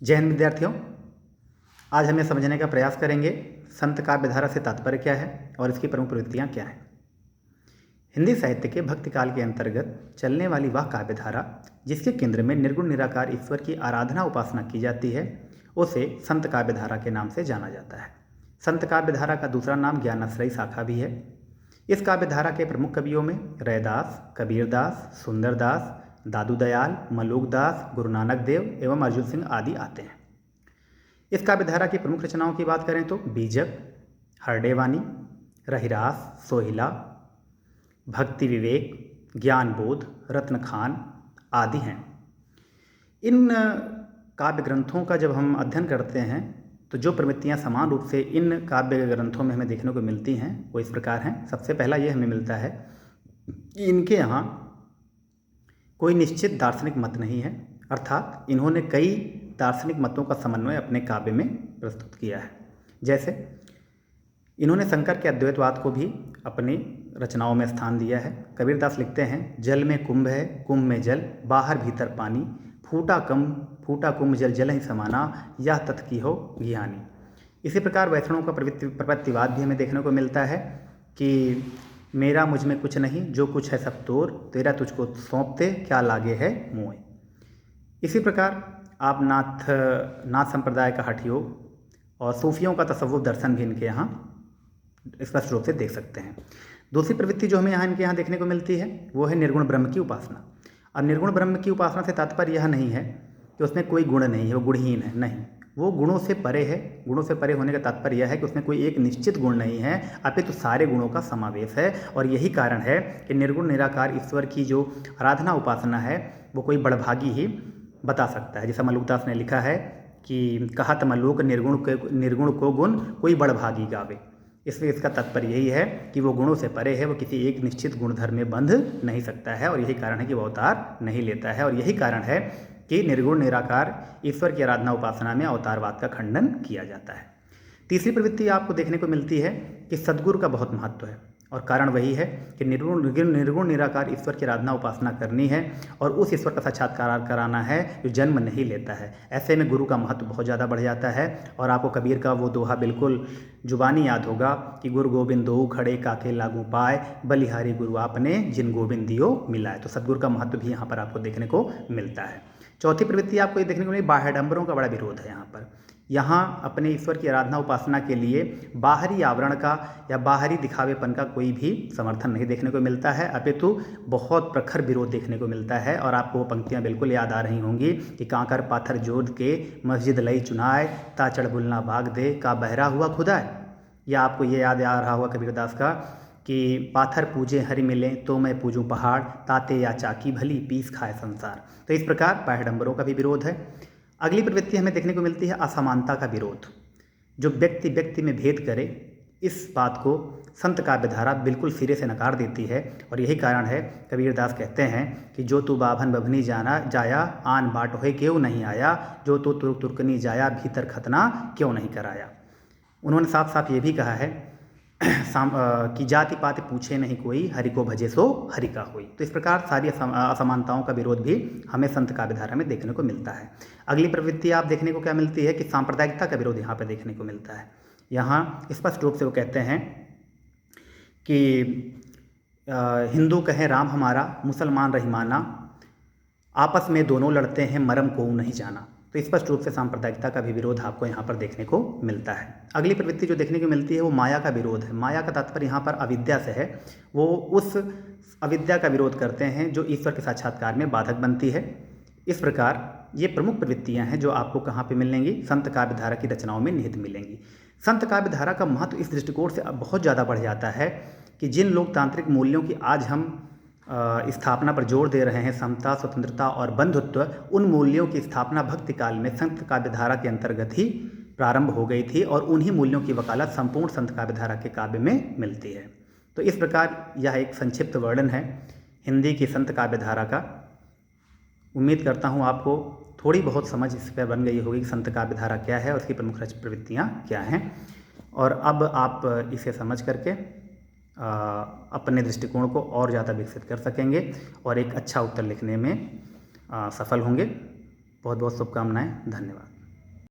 जय हिंद विद्यार्थियों, आज हम ये समझने का प्रयास करेंगे संत काव्यधारा से तात्पर्य क्या है और इसकी प्रमुख प्रवृत्तियाँ क्या हैं। हिंदी साहित्य के भक्ति काल के अंतर्गत चलने वाली वह काव्यधारा जिसके केंद्र में निर्गुण निराकार ईश्वर की आराधना उपासना की जाती है उसे संत काव्यधारा के नाम से जाना जाता है। संत काव्यधारा का दूसरा नाम ज्ञानाश्रयी शाखा भी है। इस काव्यधारा के प्रमुख कवियों में रैदास, कबीरदास, सुंदरदास, दादू दयाल, मलूकदास, गुरु नानक देव एवं अर्जुन सिंह आदि आते हैं। इस काव्यधारा की प्रमुख रचनाओं की बात करें तो बीजक, हरडेवानी, रहिरास, सोहिला, भक्ति विवेक, ज्ञान बोध, रत्नखान आदि हैं। इन काव्य ग्रंथों का जब हम अध्ययन करते हैं तो जो प्रवृत्तियाँ समान रूप से इन काव्य ग्रंथों में हमें देखने को मिलती हैं वो इस प्रकार हैं। सबसे पहला ये हमें मिलता है कि इनके यहाँ कोई निश्चित दार्शनिक मत नहीं है, अर्थात इन्होंने कई दार्शनिक मतों का समन्वय अपने काव्य में प्रस्तुत किया है। जैसे इन्होंने शंकर के अद्वैतवाद को भी अपनी रचनाओं में स्थान दिया है। कबीरदास लिखते हैं, जल में कुंभ है, कुंभ में जल, बाहर भीतर पानी, फूटा कुंभ जल जल ही समाना, यह तत् की हो ज्ञानी। इसी प्रकार वैष्णवों का प्रपत्तिवाद भी हमें देखने को मिलता है कि मेरा मुझ में कुछ नहीं, जो कुछ है सब तोर, तेरा तुझको सौंपते, क्या लागे है मोय। इसी प्रकार आप नाथ संप्रदाय का हठ योग और सूफियों का तसव्वुफ दर्शन भी इनके यहाँ स्पष्ट रूप से देख सकते हैं। दूसरी प्रवृत्ति जो हमें यहाँ इनके यहाँ देखने को मिलती है वो है निर्गुण ब्रह्म की उपासना। अब निर्गुण ब्रह्म की उपासना से तात्पर्य यह नहीं है कि उसमें कोई गुण नहीं है, वो गुणहीन है, नहीं, वो गुणों से परे है। गुणों से परे होने का तात्पर्य यह है कि उसमें कोई एक निश्चित गुण नहीं है, अपितु सारे गुणों का समावेश है। और यही कारण है कि निर्गुण निराकार ईश्वर की जो आराधना उपासना है वो कोई बड़भागी ही बता सकता है। जैसा मलूकदास ने लिखा है कि कहत मलूक निर्गुण को गुण कोई बड़भागी गावे। इसलिए इसका तात्पर्य यही है कि वो गुणों से परे है, वो किसी एक निश्चित गुणधर्म में बंध नहीं सकता है और यही कारण है कि वो अवतार नहीं लेता है। और यही कारण है कि निर्गुण निराकार ईश्वर की आराधना उपासना में अवतारवाद का खंडन किया जाता है। तीसरी प्रवृत्ति आपको देखने को मिलती है कि सद्गुरु का बहुत महत्व है और कारण वही है कि निर्गुण निराकार ईश्वर की आराधना उपासना करनी है और उस ईश्वर का साक्षात्कार कराना है जो जन्म नहीं लेता है। ऐसे में गुरु का महत्व बहुत ज़्यादा बढ़ जाता है। और आपको कबीर का वो दोहा बिल्कुल जुबानी याद होगा कि गुरु गोविंद दो खड़े काके लागू पाए, बलिहारी गुरु आपने जिन गोविंद दियो मिलाए। तो सद्गुरु का महत्व भी यहाँ पर आपको देखने को मिलता है। चौथी प्रवृत्ति आपको ये देखने को मिली, बाह्याडंबरों का बड़ा विरोध है। यहाँ अपने ईश्वर की आराधना उपासना के लिए बाहरी आवरण का या बाहरी दिखावेपन का कोई भी समर्थन नहीं देखने को मिलता है, अपितु बहुत प्रखर विरोध देखने को मिलता है। और आपको वो पंक्तियाँ बिल्कुल याद आ रही होंगी कि कांकर पाथर जोड़ के मस्जिद लई चुनाए, ताचड़ बुलना बाग दे, का बहरा हुआ खुदाए। या आपको ये याद आ रहा होगा कबीरदास का कि पाथर पूजे हरि मिले तो मैं पूजूं पहाड़, ताते या चाकी भली पीस खाए संसार। तो इस प्रकार बाह्याडंबरों का भी विरोध है। अगली प्रवृत्ति हमें देखने को मिलती है असमानता का विरोध। जो व्यक्ति व्यक्ति में भेद करे, इस बात को संत काव्यधारा बिल्कुल सिरे से नकार देती है। और यही कारण है कबीरदास कहते हैं कि जो तू बाभन बभनी जाना जाया, आन बाट होए क्यों नहीं आया, जो तू तुर्क तुर्कनी जाया, भीतर खतना क्यों नहीं कराया। उन्होंने साफ साफ ये भी कहा है कि जाति पाति पूछे नहीं कोई, हरि को भजे सो हरि का होई। तो इस प्रकार सारी असमानताओं का विरोध भी हमें संत काव्यधारा में देखने को मिलता है। अगली प्रवृत्ति आप देखने को क्या मिलती है कि सांप्रदायिकता का विरोध यहाँ पर देखने को मिलता है। यहाँ स्पष्ट रूप से वो कहते हैं कि हिंदू कहें राम हमारा, मुसलमान रहीमाना, आपस में दोनों लड़ते हैं, मरम को नहीं जाना। तो स्पष्ट रूप से सांप्रदायिकता का भी विरोध आपको यहाँ पर देखने को मिलता है। अगली प्रवृत्ति जो देखने को मिलती है वो माया का विरोध है। माया का तात्पर्य यहाँ पर अविद्या से है। वो उस अविद्या का विरोध करते हैं जो ईश्वर के साक्षात्कार में बाधक बनती है। इस प्रकार ये प्रमुख प्रवृत्तियाँ हैं जो आपको कहाँ पे मिलेंगी, संत काव्यधारा की रचनाओं में निहित मिलेंगी। संत काव्यधारा का महत्व इस दृष्टिकोण से अब बहुत ज़्यादा बढ़ जाता है कि जिन लोकतांत्रिक मूल्यों की आज हम स्थापना पर जोर दे रहे हैं, समता, स्वतंत्रता और बंधुत्व, उन मूल्यों की स्थापना भक्ति काल में संत काव्यधारा के अंतर्गत ही प्रारंभ हो गई थी और उन्हीं मूल्यों की वकालत संपूर्ण संत काव्यधारा के काव्य में मिलती है। तो इस प्रकार यह एक संक्षिप्त वर्णन है हिंदी की संत काव्यधारा का। उम्मीद करता हूँ आपको थोड़ी बहुत समझ इस पर बन गई होगी कि संत काव्यधारा क्या है और उसकी प्रमुख प्रवृत्तियाँ क्या हैं। और अब आप इसे समझ करके अपने दृष्टिकोण को और ज़्यादा विकसित कर सकेंगे और एक अच्छा उत्तर लिखने में सफल होंगे। बहुत बहुत शुभकामनाएं। धन्यवाद।